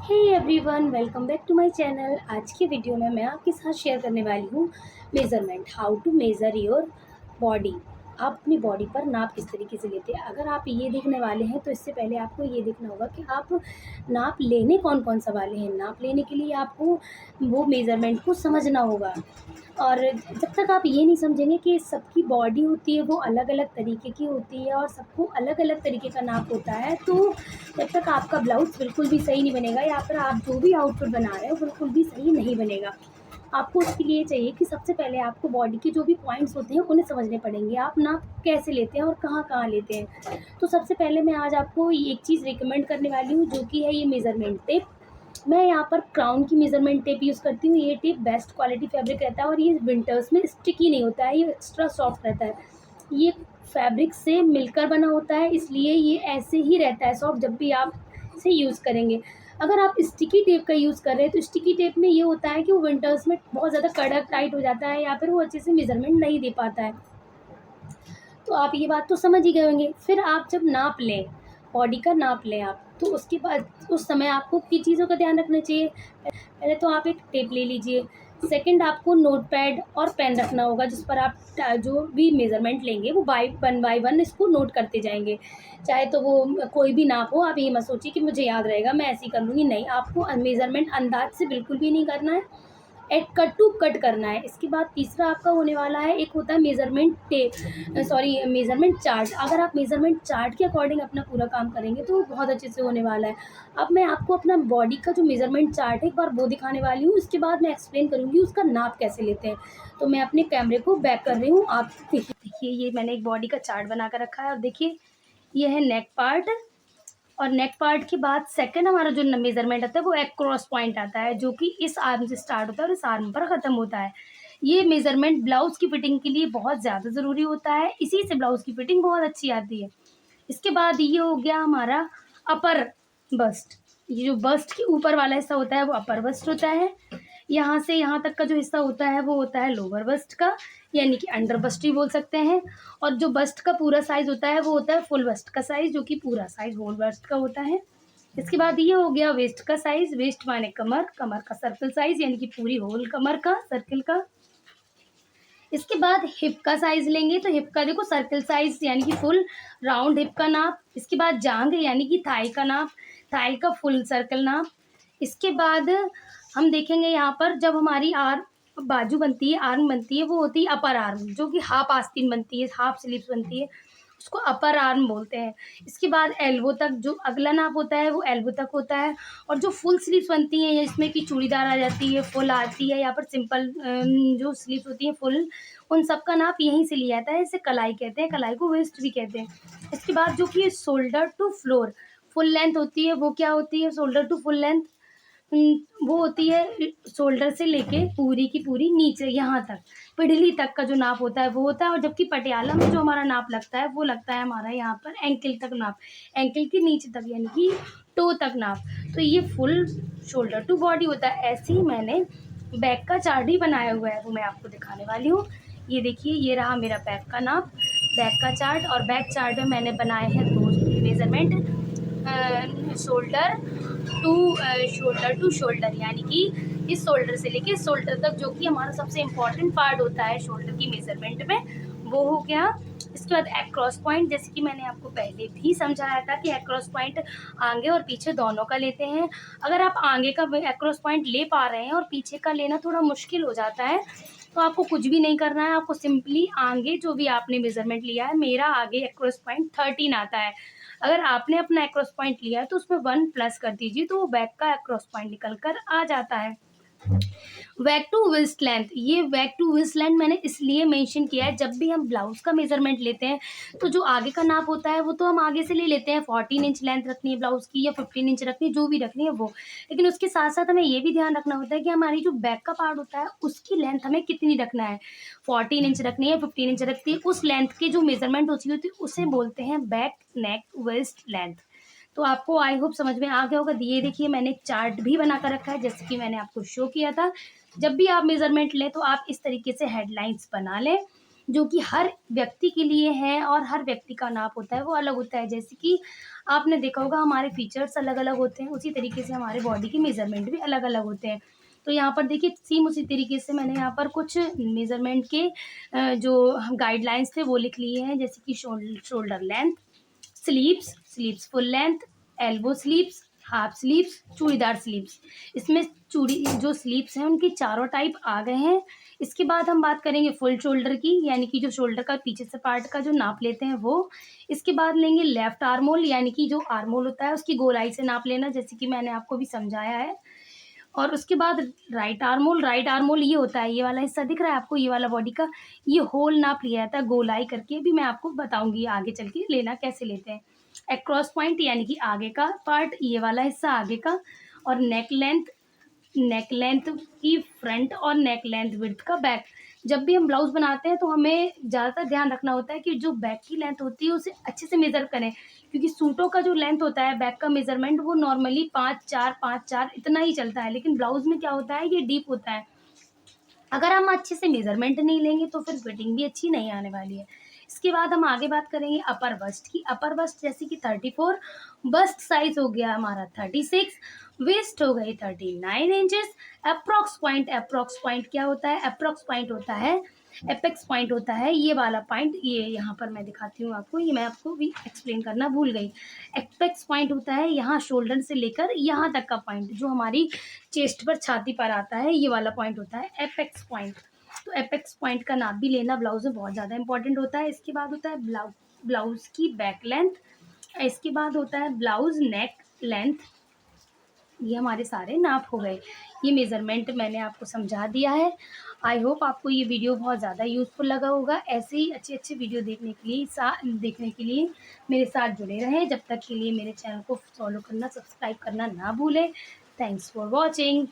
Hey everyone, welcome back to my channel. आज की video में मैं आपके साथ शेयर करने वाली हूँ measurement, how to measure your body. आप अपनी बॉडी पर नाप किस तरीके से लेते हैं। अगर आप ये देखने वाले हैं तो इससे पहले आपको ये देखना होगा कि आप नाप लेने कौन कौन सा वाले हैं। नाप लेने के लिए आपको वो मेज़रमेंट को समझना होगा। और जब तक आप ये नहीं समझेंगे कि सबकी बॉडी होती है वो अलग अलग तरीके की होती है और सबको अलग अलग तरीके का नाप होता है, तो जब तक आपका ब्लाउज़ बिल्कुल भी सही नहीं बनेगा या फिर आप जो भी आउटफिट बना रहे हो बिल्कुल भी सही नहीं बनेगा। आपको उसके लिए चाहिए कि सबसे पहले आपको बॉडी के जो भी पॉइंट्स होते हैं उन्हें समझने पड़ेंगे। आप नाप कैसे लेते हैं और कहाँ-कहाँ लेते हैं। तो सबसे पहले मैं आज आपको एक चीज़ रिकमेंड करने वाली हूँ, जो कि है ये मेज़रमेंट टेप। मैं यहाँ पर क्राउन की मेज़रमेंट टेप यूज़ करती हूँ। ये टेप बेस्ट क्वालिटी फैब्रिक रहता है और ये विंटर्स में स्टिकी नहीं होता है, ये एक्स्ट्रा सॉफ्ट रहता है। ये फैब्रिक से मिलकर बना होता है, इसलिए ये ऐसे ही रहता है सॉफ्ट जब भी आप इसे यूज़ करेंगे। अगर आप स्टिकी टेप का यूज़ कर रहे हैं तो स्टिकी टेप में ये होता है कि वो विंटर्स में बहुत ज़्यादा कड़क टाइट हो जाता है या फिर वो अच्छे से मेज़रमेंट नहीं दे पाता है। तो आप ये बात तो समझ ही गए होंगे। फिर आप जब नाप लें, बॉडी का नाप लें आप, तो उसके बाद उस समय आपको किन चीज़ों का ध्यान रखना चाहिए। पहले तो आप एक टेप ले लीजिए। सेकंड, आपको नोटपैड और पेन रखना होगा जिस पर आप जो भी मेज़रमेंट लेंगे वो बाय वन इसको नोट करते जाएँगे। चाहे तो वो कोई भी नाप हो, आप ये मत सोचिए कि मुझे याद रहेगा मैं ऐसे ही कर लूँगी, नहीं, आपको मेज़रमेंट अंदाज़ से बिल्कुल भी नहीं करना है। एक कट टू कट करना है। इसके बाद तीसरा आपका होने वाला है, एक होता है मेज़रमेंट चार्ट। अगर आप मेज़रमेंट चार्ट के अकॉर्डिंग अपना पूरा काम करेंगे तो वो बहुत अच्छे से होने वाला है। अब मैं आपको अपना बॉडी का जो मेज़रमेंट चार्ट है एक बार वो दिखाने वाली हूँ, उसके बाद मैं एक्सप्लेन करूँगी उसका नाप कैसे लेते हैं। तो मैं अपने कैमरे को बैक कर रही हूँ। आप देखिए, ये मैंने एक बॉडी का चार्ट बना कर रखा है और देखिए ये है नेक पार्ट। और नेक पार्ट के बाद सेकंड हमारा जो मेज़रमेंट आता है वो एक क्रॉस पॉइंट आता है, जो कि इस आर्म से स्टार्ट होता है और इस आर्म पर ख़त्म होता है। ये मेज़रमेंट ब्लाउज़ की फिटिंग के लिए बहुत ज़्यादा ज़रूरी होता है, इसी से ब्लाउज़ की फिटिंग बहुत अच्छी आती है। इसके बाद ये हो गया हमारा अपर बस्ट। ये जो बस्ट के ऊपर वाला हिस्सा होता है वो अपर बस्ट होता है। यहाँ से यहाँ तक का जो हिस्सा होता है वो होता है लोअर बस्ट का, यानी कि अंडर बस्ट भी बोल सकते हैं। और जो बस्ट का पूरा साइज़ होता है वो होता है फुल बस्ट का साइज़, जो कि पूरा साइज़ होल बस्ट का होता है। इसके बाद ये हो गया वेस्ट का साइज़, वेस्ट माने कमर, कमर का सर्कल साइज़ यानी कि पूरी होल कमर का सर्कल का। इसके बाद हिप का साइज़ लेंगे तो हिप का देखो सर्कल साइज़ यानी कि फुल राउंड हिप का नाप। इसके बाद जांघ यानी कि थाई का नाप, थाई का फुल सर्कल नाप। इसके बाद हम देखेंगे यहाँ पर जब हमारी बाजू बनती है, आर्म बनती है, वो होती है अपर आर्म, जो कि हाफ आस्तीन बनती है, हाफ स्लीव्स बनती है, उसको अपर आर्म बोलते हैं। इसके बाद एल्बो तक जो अगला नाप होता है वो एल्बो तक होता है। और जो फुल स्लीव्स बनती हैं जिसमें कि चूड़ीदार आ जाती है, फुल आती है या फिर सिंपल जो स्लीव्स होती हैं फुल, उन सब का नाप यहीं से लिया जाता है। इसे कलाई कहते हैं, कलाई को वेस्ट भी कहते हैं। इसके बाद जो कि shoulder to floor full length होती है, वो क्या होती है शोल्डर टू फुल लेंथ? वो होती है शोल्डर से लेके पूरी की पूरी नीचे यहाँ तक, पिढली तक का जो नाप होता है वो होता है। और जबकि पटियाला में जो हमारा नाप लगता है वो लगता है हमारा यहाँ पर एंकल तक नाप, एंकल के नीचे तक यानी कि टो तक नाप। तो ये फुल शोल्डर टू बॉडी होता है। ऐसे ही मैंने बैक का चार्ट ही बनाया हुआ है, वो मैं आपको दिखाने वाली हूँ। ये देखिए, ये रहा मेरा बैक का नाप, बैक का चार्ट। और बैक चार्ट में मैंने बनाए हैं दो मेज़रमेंट, शोल्डर टू शोल्डर यानी कि इस शोल्डर से लेके इस शोल्डर तक, जो कि हमारा सबसे इम्पोर्टेंट पार्ट होता है शोल्डर की मेज़रमेंट में, वो हो गया। इसके बाद एक्रॉस पॉइंट, जैसे कि मैंने आपको पहले भी समझाया था कि एक्रॉस पॉइंट आगे और पीछे दोनों का लेते हैं। अगर आप आगे का एक्रॉस पॉइंट ले पा रहे हैं और पीछे का लेना थोड़ा मुश्किल हो जाता है, तो आपको कुछ भी नहीं करना है। आपको सिंपली आगे जो भी आपने मेज़रमेंट लिया है, मेरा आगे एक्रॉस पॉइंट 13 आता है। अगर आपने अपना एक्रॉस पॉइंट लिया है तो उसमें 1 प्लस कर दीजिए, तो वो बैक का एक्रॉस पॉइंट निकल कर आ जाता है। बैक टू वेस्ट लेंथ, ये बैक टू वेस्ट लेंथ मैंने इसलिए मेंशन किया है, जब भी हम ब्लाउज़ का मेज़रमेंट लेते हैं तो जो आगे का नाप होता है वो तो हम आगे से ले लेते हैं। 14 इंच लेंथ रखनी है ब्लाउज़ की या 15 इंच रखनी है, जो भी रखनी है वो। लेकिन उसके साथ-साथ हमें ये भी ध्यान रखना होता है कि हमारी जो बैक का पार्ट होता है उसकी लेंथ हमें कितनी रखना है। 14 इंच रखनी है, 15 इंच रखती है, उस लेंथ की जो मेज़रमेंट होती है उसे बोलते हैं बैक नेक वेस्ट लेंथ। तो आपको आई होप समझ में आ गया होगा। ये देखिए, मैंने एक चार्ट भी बना कर रखा है जैसे कि मैंने आपको शो किया था। जब भी आप मेज़रमेंट लें तो आप इस तरीके से हेडलाइंस बना लें। जो कि हर व्यक्ति के लिए है और हर व्यक्ति का नाप होता है वो अलग होता है। जैसे कि आपने देखा होगा हमारे फीचर्स अलग-अलग होते हैं, उसी तरीके से हमारे बॉडी के मेज़रमेंट भी अलग-अलग होते हैं। तो यहाँ पर देखिए सेम उसी तरीके से मैंने यहाँ पर कुछ मेज़रमेंट के जो गाइडलाइंस थे वो लिख लिए हैं, जैसे कि shoulder length, sleeves full length, elbow sleeves, half sleeves, churidar sleeves. इसमें चूड़ी जो स्लीव्स हैं उनकी चारों टाइप आ गए हैं। इसके बाद हम बात करेंगे फुल शोल्डर की, यानी कि जो शोल्डर का पीछे से पार्ट का जो नाप लेते हैं वो। इसके बाद लेंगे लेफ्ट आर्म होल, यानी कि जो आर्म होल होता है उसकी गोलाई से नाप लेना, जैसे कि मैंने आपको अभी समझाया है। और उसके बाद राइट आर्म होल ये होता है, ये वाला हिस्सा दिख रहा है आपको, ये वाला बॉडी का, ये होल नाप लिया जाता है गोलाई करके। अभी मैं आपको बताऊँगी आगे चल के लेना कैसे लेते हैं। एक्रॉस पॉइंट यानी कि आगे का पार्ट, ये वाला हिस्सा आगे का। और नेक लेंथ की फ्रंट और नेक लेंथ विड्थ का बैक। जब भी हम ब्लाउज़ बनाते हैं तो हमें ज़्यादातर ध्यान रखना होता है कि जो बैक की लेंथ होती है उसे अच्छे से मेज़र करें, क्योंकि सूटों का जो लेंथ होता है बैक का मेज़रमेंट वो नॉर्मली 5'4" इतना ही चलता है, लेकिन ब्लाउज़ में क्या होता है ये डीप होता है। अगर हम अच्छे से मेज़रमेंट नहीं लेंगे तो फिर फिटिंग भी अच्छी नहीं आने वाली है। इसके बाद हम आगे बात करेंगे अपर बस्ट की। अपर बस्ट जैसे कि 34, बस्ट साइज़ हो गया हमारा 36, वेस्ट हो गई 39 इंचेस। एप्रॉक्स पॉइंट क्या होता है? एप्रॉक्स पॉइंट होता है, एपेक्स पॉइंट होता है ये वाला पॉइंट, ये यहाँ पर मैं दिखाती हूँ आपको, ये मैं आपको भी एक्सप्लेन करना भूल गई। एपेक्स पॉइंट होता है यहाँ शोल्डर से लेकर यहाँ तक का पॉइंट, जो हमारी चेस्ट पर, छाती पर आता है, ये वाला पॉइंट होता है एपेक्स पॉइंट। तो एपेक्स पॉइंट का नाप भी लेना ब्लाउज़ में बहुत ज़्यादा इंपॉर्टेंट होता है। इसके बाद होता है ब्लाउज़ की बैक लेंथ। इसके बाद होता है ब्लाउज़ नेक लेंथ। ये हमारे सारे नाप हो गए। ये मेज़रमेंट मैंने आपको समझा दिया है। आई होप आपको ये वीडियो बहुत ज़्यादा यूज़फुल लगा होगा। ऐसे ही अच्छे-अच्छे वीडियो देखने के लिए मेरे साथ जुड़े रहें। जब तक के लिए मेरे चैनल को फ़ॉलो करना, सब्सक्राइब करना ना भूलें। Thanks for watching.